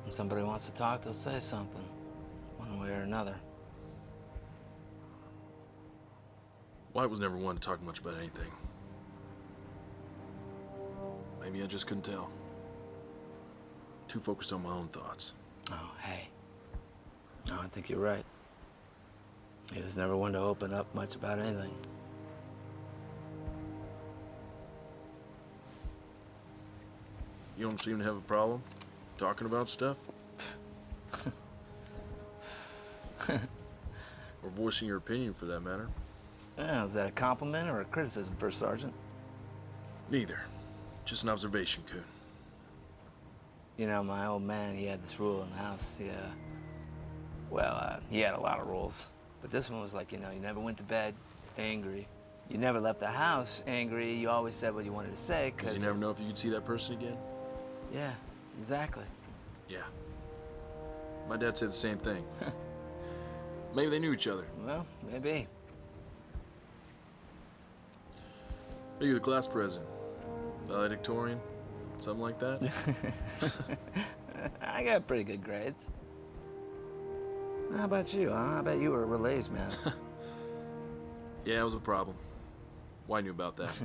When somebody wants to talk, they'll say something, one way or another. White was never one to talk much about anything. Maybe I just couldn't tell. Too focused on my own thoughts. Oh, hey. No, I think you're right. He was never one to open up much about anything. You don't seem to have a problem talking about stuff? Or voicing your opinion, for that matter. Yeah, is that a compliment or a criticism, First Sergeant? Neither. Just an observation, Coon. You know, my old man, he had this rule in the house. He had a lot of rules. But this one was like, you never went to bed angry. You never left the house angry. You always said what you wanted to say, because... You never know if you could see that person again? Yeah, exactly. Yeah. My dad said the same thing. Maybe they knew each other. Well, maybe. Maybe the class president. Valedictorian. Something like that. I got pretty good grades. How about you, huh? I bet you were a relays man. Yeah, it was a problem. Why knew about that?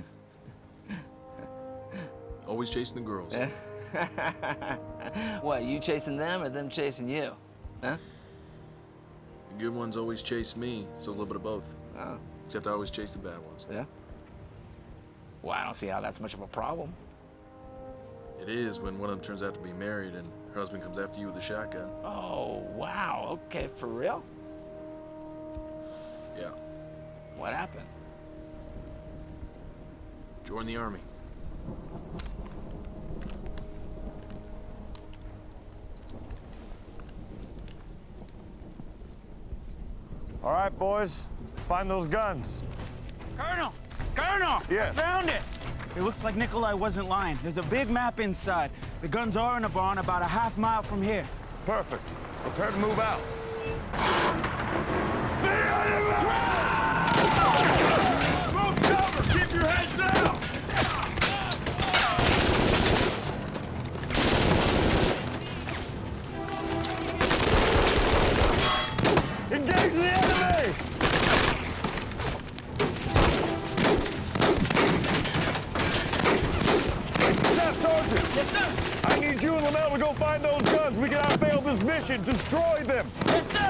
Always chasing the girls. What, you chasing them or them chasing you? Huh? The good ones always chase me, so a little bit of both. Oh. Except I always chase the bad ones. Yeah? Well, I don't see how that's much of a problem. It is when one of them turns out to be married and her husband comes after you with a shotgun. Oh, wow. Okay, for real? What happened? Join the army. All right, boys, find those guns. Colonel! Colonel! Yes. I found it! It looks like Nikolai wasn't lying. There's a big map inside. The guns are in a barn about a half-mile from here. Perfect. Prepare to move out. Move cover! Keep your heads down! Engage the enemy! Staff Sergeant! Yes, sir! I need you and Lamel to go find those guns. We cannot fail this mission. Destroy them! Yes, sir!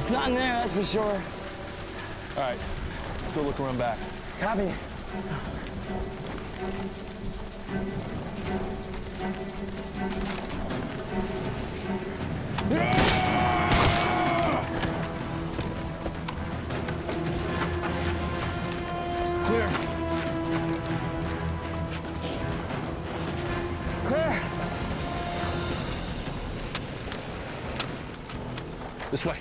It's not in there, that's for sure. All right, let's go look around back. Copy. Clear. Clear. This way.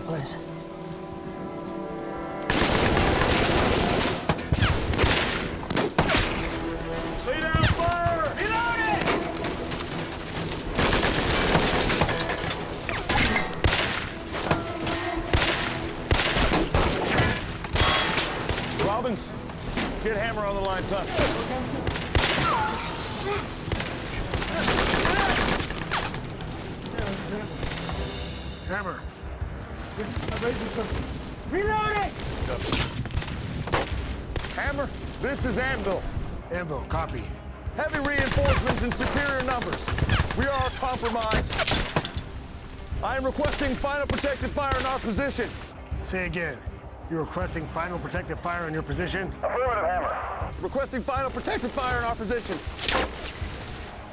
Please. Lay down fire! Reload it! Robbins, get Hammer on the line, son. Hammer. Reload it! Hammer, this is Anvil. Anvil, copy. Heavy reinforcements in superior numbers. We are compromised. I am requesting final protective fire in our position. Say again. You're requesting final protective fire on your position? Affirmative, Hammer. Requesting final protective fire in our position.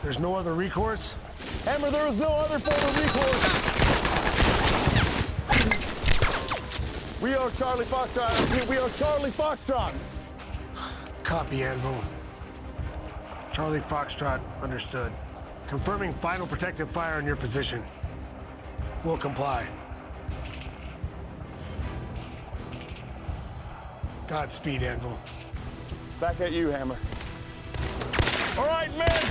There's no other recourse? Hammer, there is no other form of recourse. We are Charlie Foxtrot. We are Charlie Foxtrot. Copy, Anvil. Charlie Foxtrot, understood. Confirming final protective fire on your position. Will comply. Godspeed, Anvil. Back at you, Hammer. All right, men.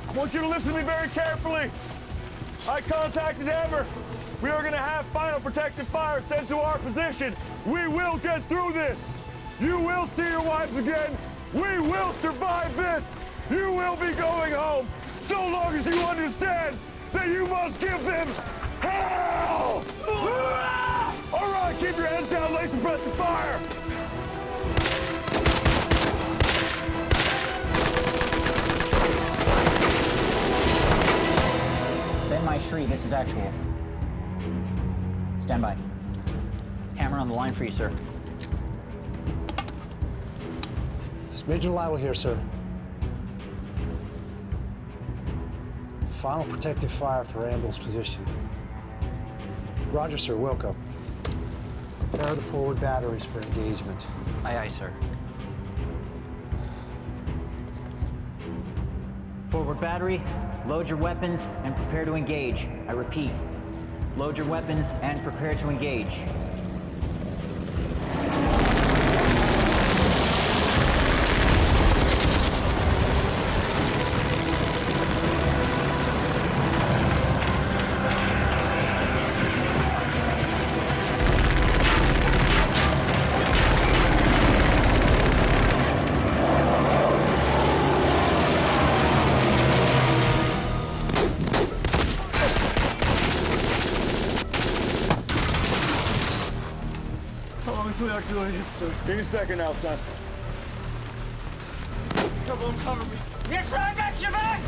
I want you to listen to me very carefully. I contacted Hammer. We are going to have final protective fire sent to our position. We will get through this. You will see your wives again. We will survive this. You will be going home so long as you understand that you must give them hell. All right, keep your heads down, lace and press the fire. Ben Maishri, this is actual. Stand by. Hammer on the line for you, sir. It's Major Lytle here, sir. Final protective fire for Anvil's position. Roger, sir. Wilco. Prepare the forward batteries for engagement. Aye, aye, sir. Forward battery, load your weapons and prepare to engage. I repeat, load your weapons and prepare to engage. Give me a second now, son. Come on, cover me. Yes, sir, I got your back!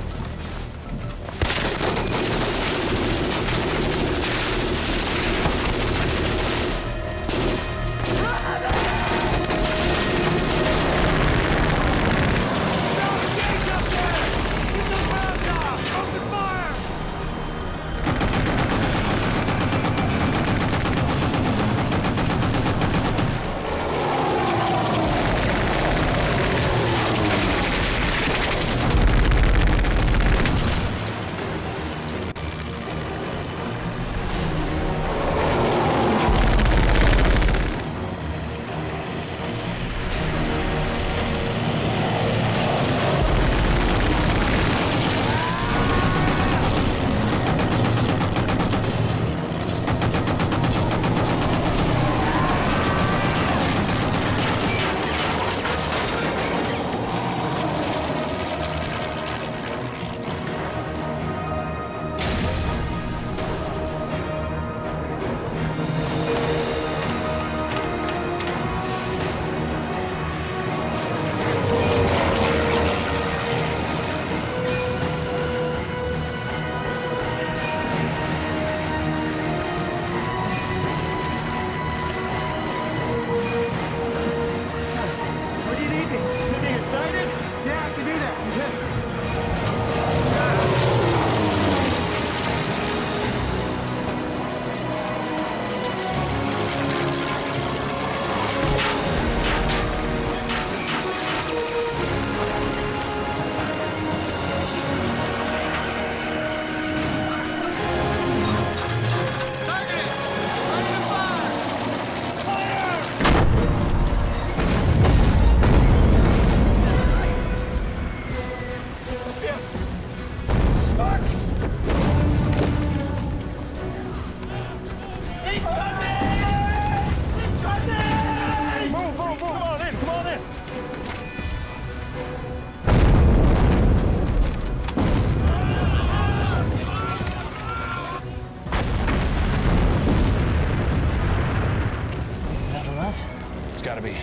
Gotta be.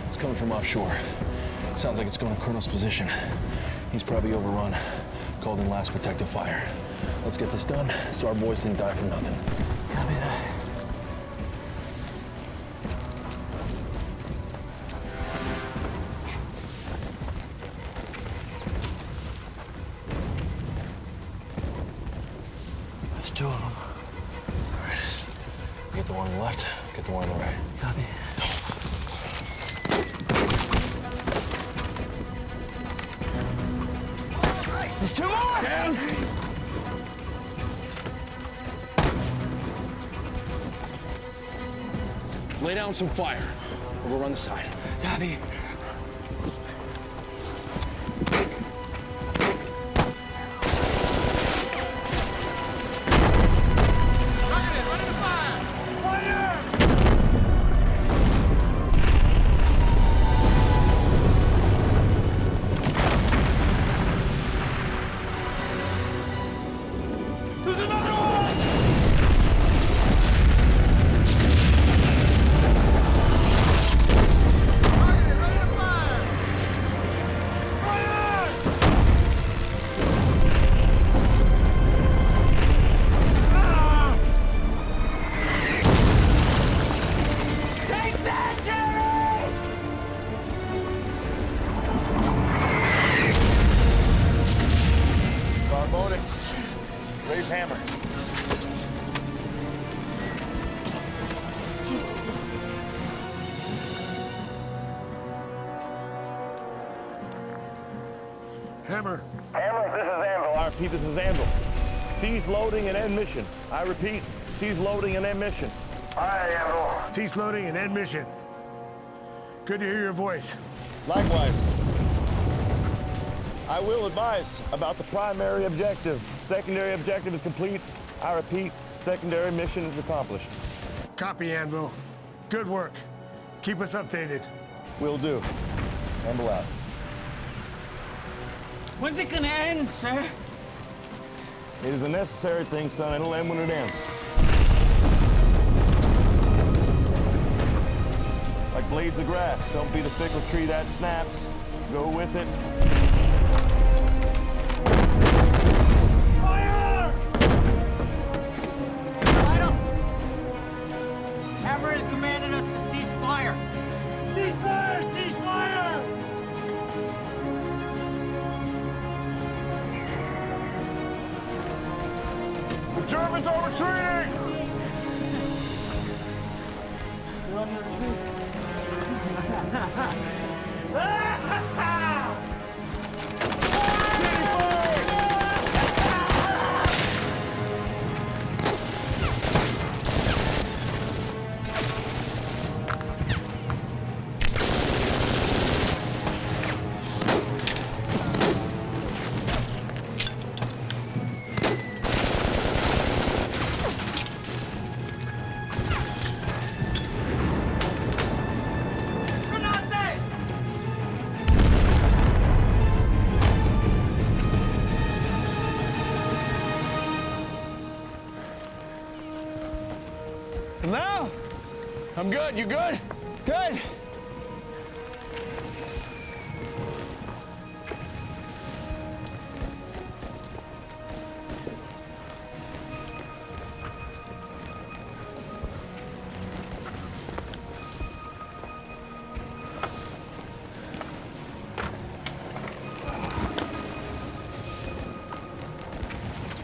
It's coming from offshore. Sounds like it's going to Colonel's position. He's probably overrun. Called in last protective fire. Let's get this done so our boys didn't die for nothing. Copy that. There's two of them. All right. Get the one on the left, get the one on the right. Copy. There's two more! Down! Lay down some fire. We'll run the side. Copy. Raise hammer. Hammer. Hammer, this is Anvil. I repeat, this is Anvil. Cease loading and end mission. I repeat, cease loading and end mission. Aye, Anvil. Cease loading and end mission. Good to hear your voice. Likewise. I will advise about the primary objective. Secondary objective is complete. I repeat, secondary mission is accomplished. Copy, Anvil. Good work. Keep us updated. Will do. Campbell out. When's it gonna end, sir? It is a necessary thing, son. It'll end when it ends. Like blades of grass. Don't be the fickle tree that snaps. Go with it. Fire! Hammer has commanded us to cease fire. Cease fire! Cease fire! The Germans are retreating! Now? I'm good. You good? Good.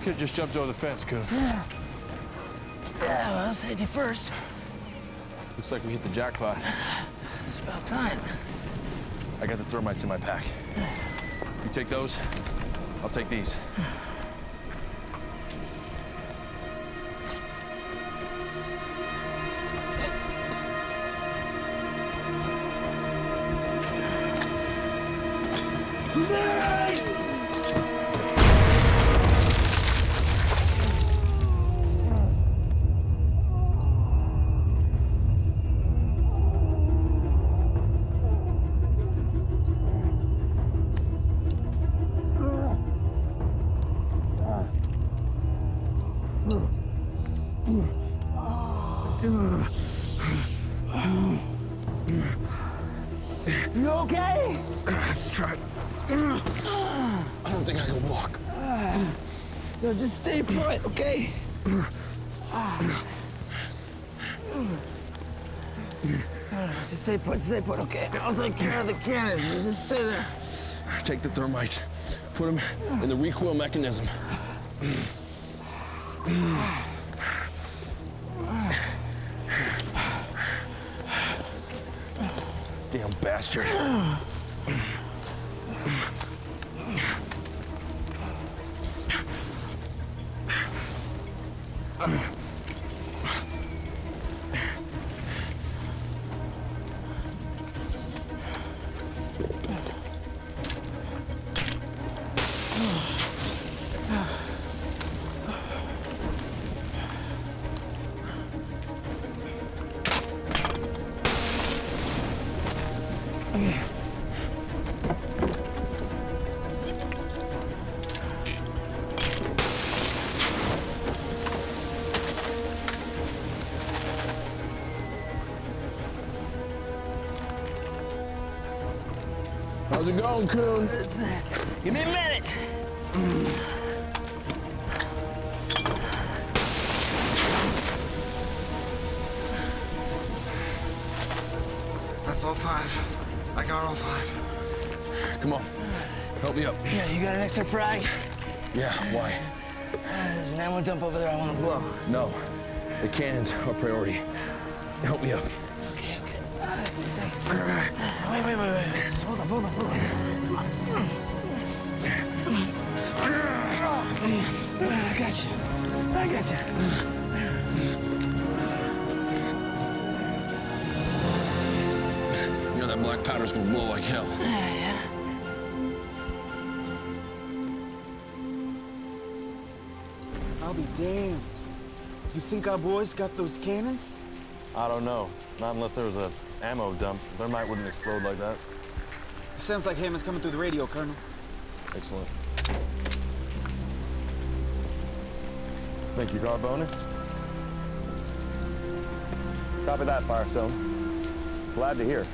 Kid just jumped over the fence, Coon. Yeah, well, safety first. Looks like we hit the jackpot. It's about time. I got the thermites in my pack. You take those, I'll take these. You okay? Let's try it. I don't think I can walk. No, just stay put, okay? Just stay put, okay? I'll take care of the cannons. You just stay there. Take the thermites, put them in the recoil mechanism. Damn bastard. How's it going, Coon? Give me a minute. That's all five. I got all five. Come on, help me up. Yeah, you got an extra frag? Yeah, why? There's an ammo dump over there I want to blow. No, the cannons are priority. Help me up. Okay. Wait. Hold up. I got you. powder's gonna blow like hell. Yeah. I'll be damned. You think our boys got those cannons? I don't know. Not unless there was a ammo dump. Thermite wouldn't explode like that. It sounds like Hammond's coming through the radio, Colonel. Excellent. Thank you, Carbone. Copy that, Firestone. Glad to hear.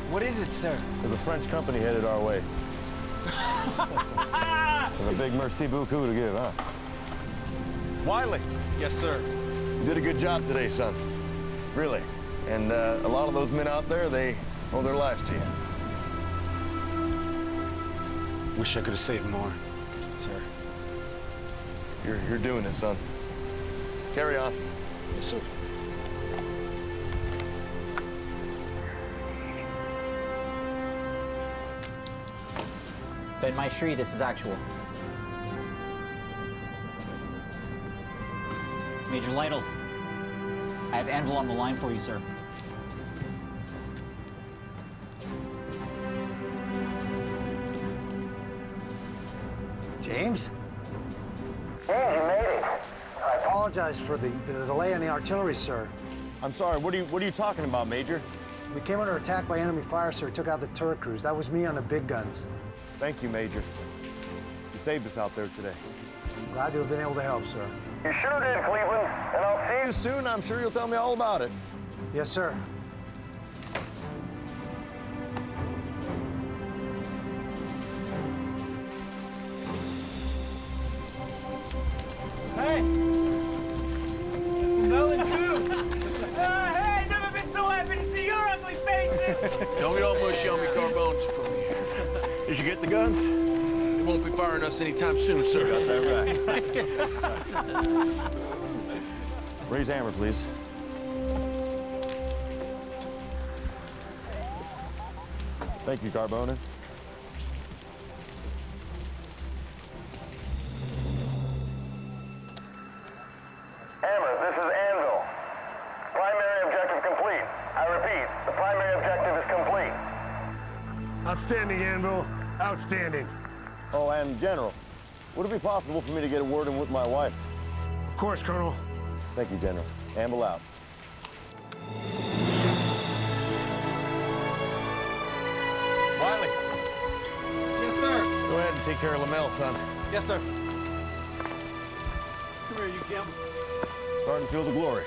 What is it, sir? There's a French company headed our way. There's a big merci beaucoup to give, huh? Wiley. Yes, sir. You did a good job today, son. Really. And a lot of those men out there, they owe their lives to you. Wish I could have saved more. Sir. You're doing it, son. Carry on. Yes, sir. Ben Maestri, this is actual. Major Lytle, I have Anvil on the line for you, sir. James? James, you made it. I apologize for the delay in the artillery, sir. I'm sorry, what are you talking about, Major? We came under attack by enemy fire, sir. Took out the turret crews. That was me on the big guns. Thank you, Major. You saved us out there today. I'm glad to have been able to help, sir. You sure did, Cleveland. And I'll see you soon. I'm sure you'll tell me all about it. Yes, sir. Hey! Melon too! Hey, never been so happy to see your ugly faces! Don't get all mushy on me, Carbone. Did you get the guns? They won't be firing us anytime soon, sir. Got that right. Raise hammer, please. Thank you, Carbone. Hammer, this is Anvil. Primary objective complete. I repeat, the primary objective is complete. Outstanding, Anvil. Outstanding. Oh, and General, would it be possible for me to get a word in with my wife? Of course, Colonel. Thank you, General. Amble out. Wiley. Yes, sir. Go ahead and take care of Lamel, son. Yes, sir. Come here, you Gimp. Starting to feel the glory.